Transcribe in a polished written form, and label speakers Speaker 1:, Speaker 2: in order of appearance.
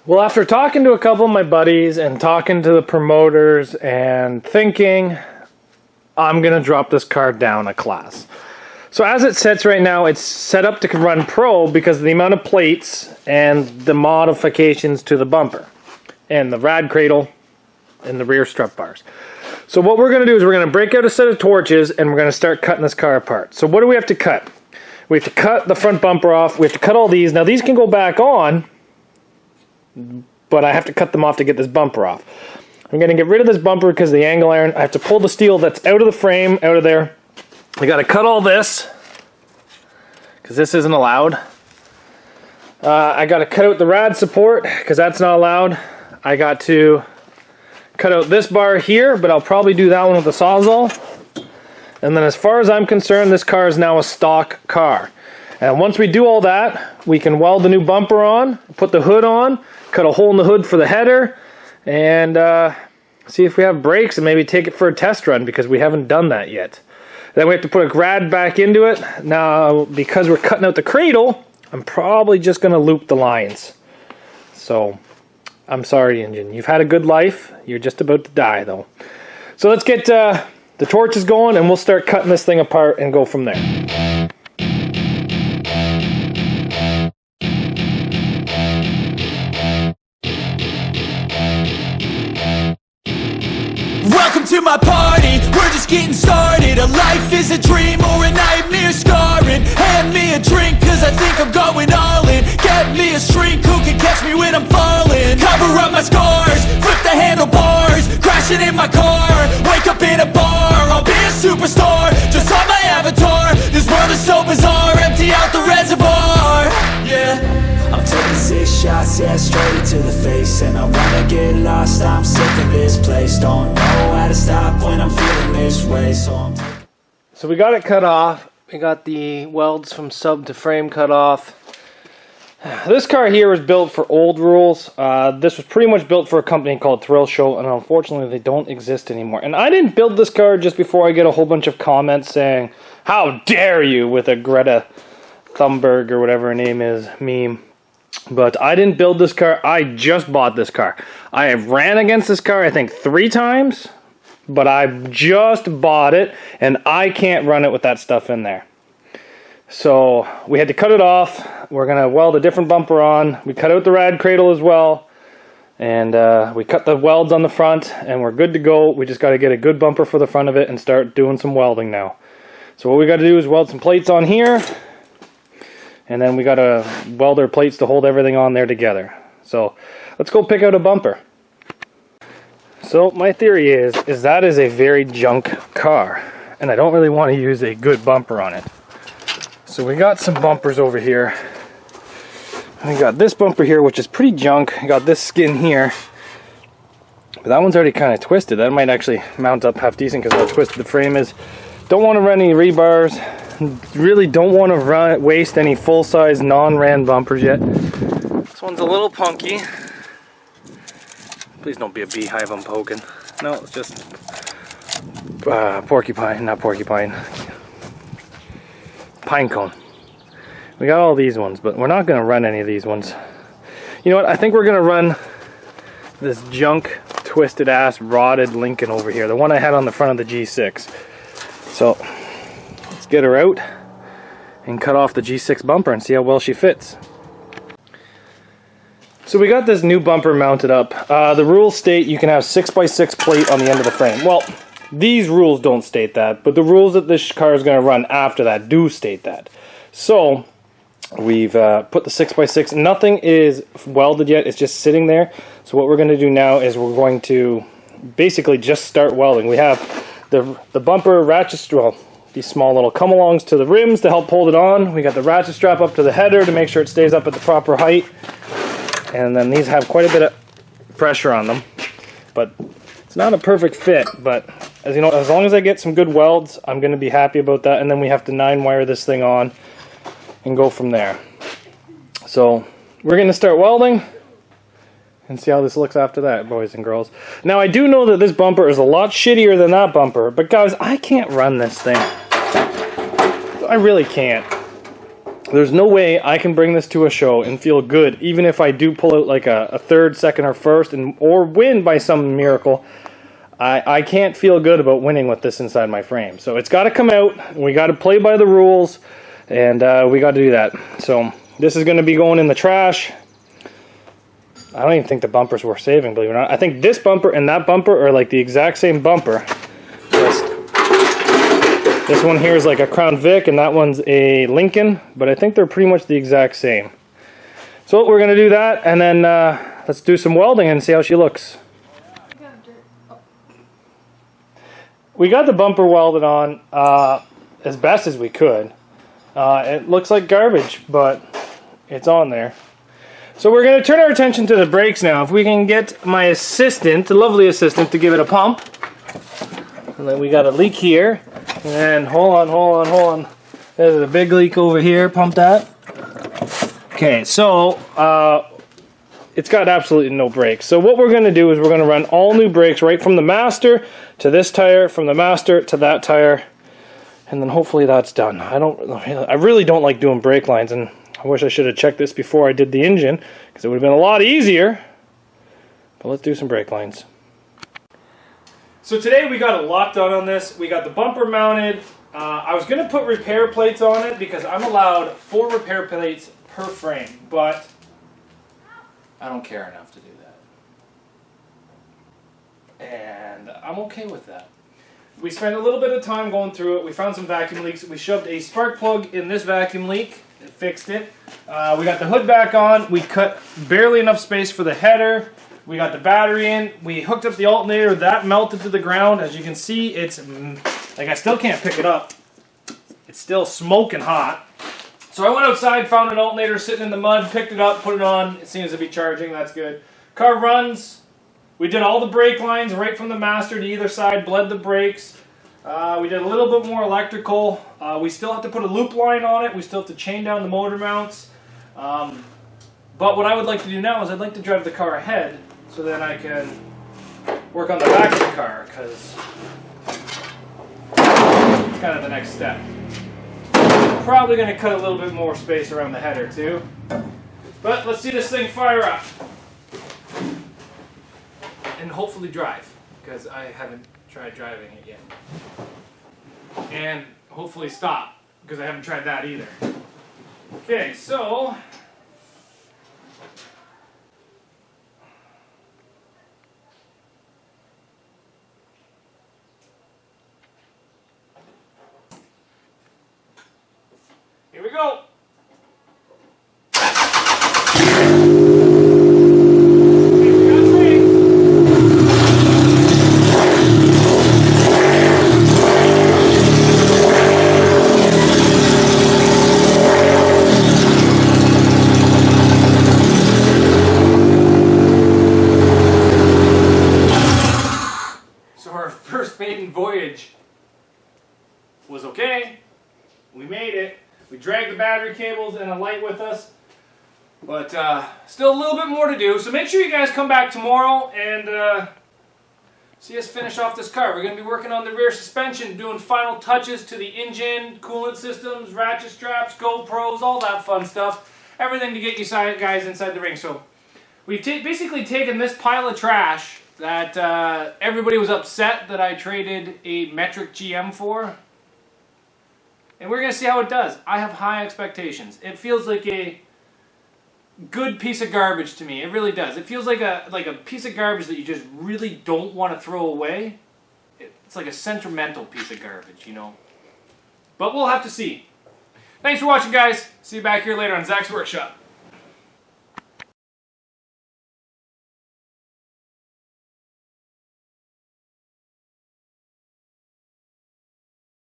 Speaker 1: Well, after talking to a couple of my buddies and talking to the promoters and thinking, I'm going to drop this car down a class. So as it sits right now, it's set up to run Pro because of the amount of plates and the modifications to the bumper and the rad cradle and the rear strut bars. So what we're going to do is we're going to break out a set of torches and we're going to start cutting this car apart. So what do we have to cut? We have to cut the front bumper off. We have to cut all these. Now these can go back on, but I have to cut them off to get this bumper off. I'm going to get rid of this bumper because of the angle iron. I have to pull the steel that's out of the frame, out of there. I got to cut all this because this isn't allowed. I got to cut out the rad support because that's not allowed. I got to cut out this bar here, but I'll probably do that one with the Sawzall. And then as far as I'm concerned, this car is now a stock car. And once we do all that, we can weld the new bumper on, put the hood on, cut a hole in the hood for the header, and see if we have brakes and maybe take it for a test run because we haven't done that yet. Then we have to put a rad back into it. Now, because we're cutting out the cradle, I'm probably just going to loop the lines. So, I'm sorry, engine. You've had a good life. You're just about to die, though. So let's get the torches going, and we'll start cutting this thing apart and go from there.
Speaker 2: Welcome to my party, we're just getting started. A life is a dream or a nightmare scarring. Hand me a drink cause I think I'm going all in. Get me a shrink who can catch me when I'm falling. Cover up my scars, flip the handlebars. Crashing in my car, wake up in a bar. I'll be a superstar, just on my avatar. This world is so bizarre, empty out the reservoir. Yeah, I'm taking 6 shots, yeah, straight to the face. And I wanna get lost, I'm sick of this place. Don't know how to stop when I'm feeling this way.
Speaker 1: So we got it cut off. We got the welds from sub to frame cut off. This car here was built for old rules. This was pretty much built for a company called Thrill Show, and unfortunately they don't exist anymore. And I didn't build this car just before I get a whole bunch of comments saying, how dare you, with a Greta Thunberg or whatever her name is meme. But I didn't build this car, I just bought this car. I have ran against this car I think 3 times, but I just bought it and I can't run it with that stuff in there. So we had to cut it off. We're going to weld a different bumper on. We cut out the rad cradle as well. And we cut the welds on the front and we're good to go. We just got to get a good bumper for the front of it and start doing some welding now. So what we got to do is weld some plates on here. And then we got to weld our plates to hold everything on there together. So let's go pick out a bumper. So my theory is that is a very junk car. And I don't really want to use a good bumper on it. So we got some bumpers over here. We got this bumper here, which is pretty junk. We got this skin here. But that one's already kind of twisted. That might actually mount up half decent because how twisted the frame is. Don't want to run any rebars. Really don't want to waste any full-size non-ran bumpers yet. This one's a little punky. Please don't be a beehive I'm poking. No, it's just porcupine, not porcupine. Pine cone. We got all these ones, but we're not going to run any of these ones. You know what? I think we're going to run this junk, twisted ass, rotted Lincoln over here. The one I had on the front of the G6. So let's get her out and cut off the G6 bumper and see how well she fits. So we got this new bumper mounted up. The rules state you can have 6x6 plate on the end of the frame. Well, these rules don't state that, but the rules that this car is going to run after that do state that. So we've put the 6x6. Nothing is welded yet. It's just sitting there. So what we're going to do now is we're going to basically just start welding. We have the bumper ratchet strap. These small little come-alongs to the rims to help hold it on. We got the ratchet strap up to the header to make sure it stays up at the proper height. And then these have quite a bit of pressure on them. But it's not a perfect fit, but as you know, as long as I get some good welds, I'm going to be happy about that. And then we have to 9-wire this thing on and go from there. So we're going to start welding and see how this looks after that, boys and girls. Now I do know that this bumper is a lot shittier than that bumper, but guys, I can't run this thing. I really can't. There's no way I can bring this to a show and feel good, even if I do pull out like a third, second, or first, or win by some miracle. I can't feel good about winning with this inside my frame. So it's got to come out. We got to play by the rules, and we got to do that. So this is going to be going in the trash. I don't even think the bumpers were saving, believe it or not. I think this bumper and that bumper are like the exact same bumper. This one here is like a Crown Vic, and that one's a Lincoln, but I think they're pretty much the exact same. So we're going to do that, and then let's do some welding and see how she looks. We got the bumper welded on as best as we could. It looks like garbage, but it's on there. So we're going to turn our attention to the brakes now. If we can get my assistant, the lovely assistant, to give it a pump. And then we got a leak here. And hold on. There's a big leak over here. Pump that. Okay, so it's got absolutely no brakes. So what we're going to do is we're going to run all new brakes right from the master to this tire, from the master to that tire, and then hopefully that's done. I really don't like doing brake lines, and I wish I should have checked this before I did the engine, because it would have been a lot easier. But let's do some brake lines. So today we got a lot done on this. We got the bumper mounted. I was going to put repair plates on it because I'm allowed 4 repair plates per frame, but I don't care enough to do that. And I'm okay with that. We spent a little bit of time going through it. We found some vacuum leaks. We shoved a spark plug in this vacuum leak. It fixed it. We got the hood back on. We cut barely enough space for the header. We got the battery in. We hooked up the alternator. That melted to the ground. As you can see, it's like I still can't pick it up. It's still smoking hot. So I went outside, found an alternator sitting in the mud, picked it up, put it on. It seems to be charging. That's good. Car runs. We did all the brake lines right from the master to either side, bled the brakes. We did a little bit more electrical. We still have to put a loop line on it. We still have to chain down the motor mounts. But what I would like to do now is I'd like to drive the car ahead, so then I can work on the back of the car, because it's kind of the next step. Probably going to cut a little bit more space around the header too. But let's see this thing fire up. And hopefully drive, because I haven't tried driving it yet. And hopefully stop, because I haven't tried that either. Okay, so here we go. So our first Maiden voyage was okay. We made it. We dragged the battery cables and a light with us, but still a little bit more to do. So make sure you guys come back tomorrow and see us finish off this car. We're going to be working on the rear suspension, doing final touches to the engine, coolant systems, ratchet straps, GoPros, all that fun stuff. Everything to get you guys inside the ring. So we've basically taken this pile of trash that everybody was upset that I traded a metric GM for. And we're going to see how it does. I have high expectations. It feels like a good piece of garbage to me. It really does. It feels like a piece of garbage that you just really don't want to throw away. It's like a sentimental piece of garbage, you know. But we'll have to see. Thanks for watching, guys. See you back here later on Zach's Workshop.